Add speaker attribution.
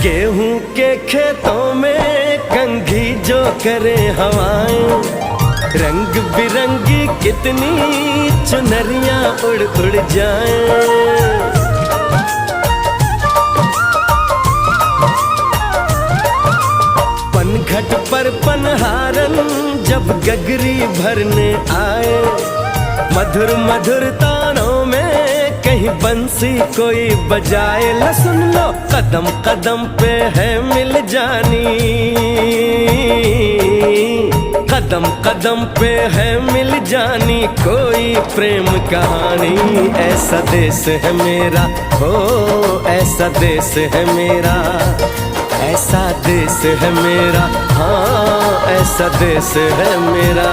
Speaker 1: गेहूं के खेतों में कंघी जो करे हवाएं, रंग बिरंगी कितनी चुनरियां उड़ उड़ जाएं। पनघट पर पनहारन जब गगरी भरने आए, मधुर मधुर तानों में कहीं बंसी कोई बजाए। ला सुन लो कदम कदम पे है मिल जानी, कदम कदम पे है मिल जानी कोई प्रेम कहानी। ऐसा देश है मेरा, हो ऐसा देश है मेरा, ऐसा देश है मेरा, हाँ ऐसा देश है मेरा।